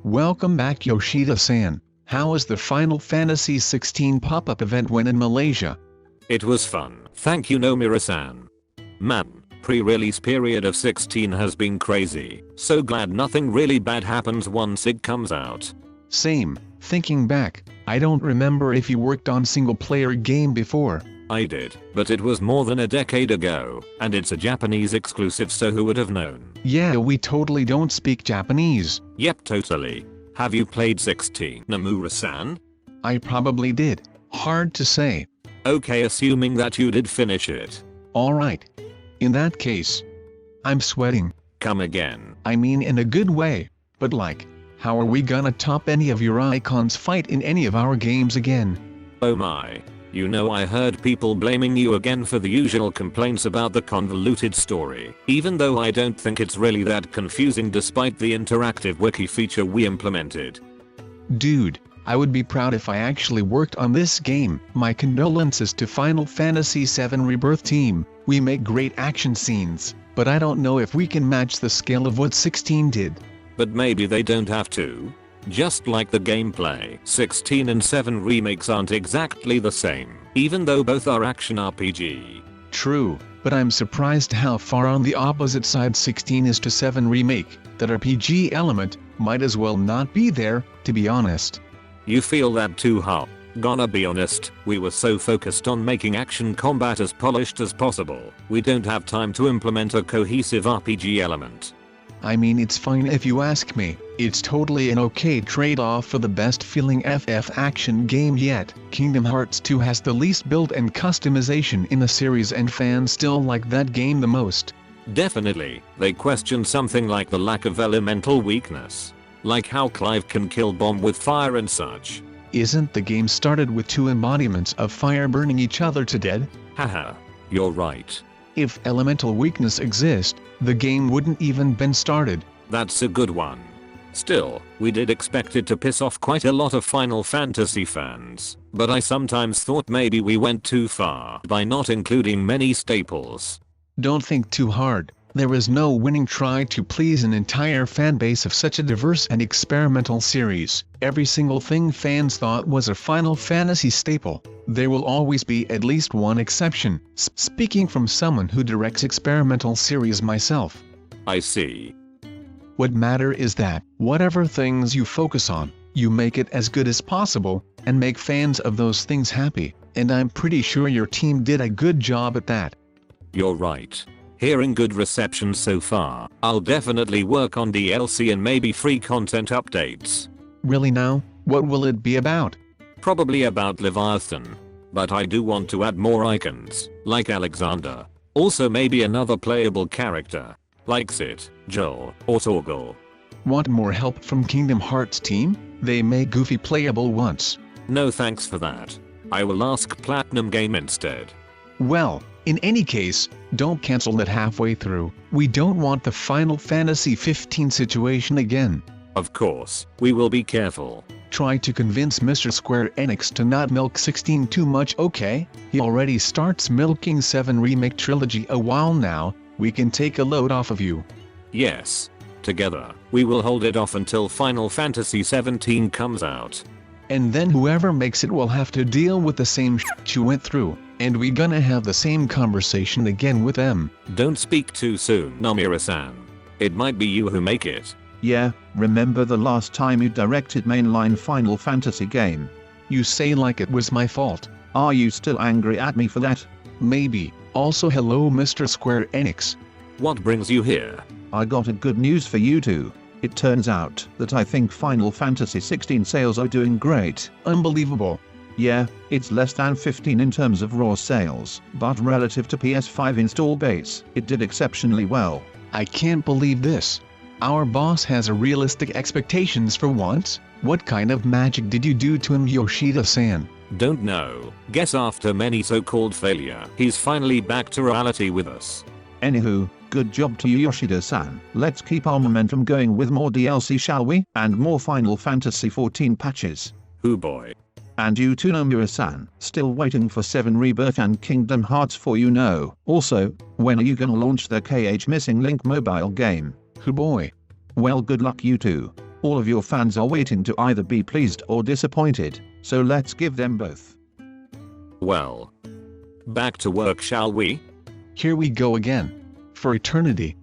Welcome back Yoshida-san. How was the Final Fantasy XVI pop-up event when in Malaysia? It was fun, thank you Nomura-san. Man, pre-release period of 16 has been crazy, so glad nothing really bad happens once it comes out. Same, thinking back, I don't remember if you worked on single-player game before. I did, but it was more than a decade ago, and it's a Japanese exclusive, so who would have known? Yeah, we totally don't speak Japanese. Yep, totally. Have you played 16, Nomura-san? I probably did. Hard to say. Okay, assuming that you did finish it. Alright. In that case, I'm sweating. Come again. I mean in a good way. But like, how are we gonna top any of your icons fight in any of our games again? Oh my. You know, I heard people blaming you again for the usual complaints about the convoluted story, even though I don't think it's really that confusing despite the interactive wiki feature we implemented. Dude, I would be proud if I actually worked on this game. My condolences to Final Fantasy VII Rebirth team. We make great action scenes, but I don't know if we can match the scale of what 16 did. But maybe they don't have to. Just like the gameplay, 16 and 7 remakes aren't exactly the same, even though both are action RPG. True, but I'm surprised how far on the opposite side 16 is to 7 remake. That RPG element might as well not be there, to be honest. You feel that too, huh? Gonna be honest, we were so focused on making action combat as polished as possible, we don't have time to implement a cohesive RPG element. I mean, it's fine if you ask me. It's totally an okay trade-off for the best feeling FF action game yet. Kingdom Hearts 2 has the least build and customization in the series, and fans still like that game the most. Definitely, they question something like the lack of elemental weakness. Like how Clive can kill Bomb with fire and such. Isn't the game started with 2 embodiments of fire burning each other to dead? Haha, you're right. If elemental weakness exists, the game wouldn't even been started. That's a good one. Still, we did expect it to piss off quite a lot of Final Fantasy fans, but I sometimes thought maybe we went too far by not including many staples. Don't think too hard. There is no winning try to please an entire fanbase of such a diverse and experimental series. Every single thing fans thought was a Final Fantasy staple. There will always be at least one exception, speaking from someone who directs experimental series myself. I see. What matter is that, whatever things you focus on, you make it as good as possible, and make fans of those things happy, and I'm pretty sure your team did a good job at that. You're right. Hearing good reception so far, I'll definitely work on DLC and maybe free content updates. Really now? What will it be about? Probably about Leviathan. But I do want to add more icons, like Alexander. Also maybe another playable character, like Sid, Joel, or Torgal. Want more help from Kingdom Hearts team? They made Goofy playable once. No thanks for that. I will ask Platinum Game instead. Well, in any case, don't cancel it halfway through. We don't want the Final Fantasy 15 situation again. Of course, we will be careful. Try to convince Mr. Square Enix to not milk 16 too much, okay? He already starts milking 7 remake trilogy a while now. We can take a load off of you. Yes. Together, we will hold it off until Final Fantasy 17 comes out. And then whoever makes it will have to deal with the same shit you went through, and we gonna have the same conversation again with them. Don't speak too soon, Nomura-san. It might be you who make it. Yeah, remember the last time you directed mainline Final Fantasy game? You say like it was my fault. Are you still angry at me for that? Maybe. Also hello Mr. Square Enix. What brings you here? I got a good news for you too. It turns out that I think Final Fantasy 16 sales are doing great. Unbelievable. Yeah, it's less than 15 in terms of raw sales, but relative to PS5 install base, it did exceptionally well. I can't believe this. Our boss has a realistic expectations for once. What kind of magic did you do to him, Yoshida-san? Don't know. Guess after many so-called failure, he's finally back to reality with us. Anywho, good job to you Yoshida-san. Let's keep our momentum going with more DLC, shall we? And more Final Fantasy 14 patches. Hoo boy. And you too Nomura-san, still waiting for 7 Rebirth and Kingdom Hearts 4 you know. Also, when are you gonna launch the KH Missing Link mobile game? Hoo boy. Well, good luck you two. All of your fans are waiting to either be pleased or disappointed, so let's give them both. Well, back to work shall we? Here we go again. For eternity,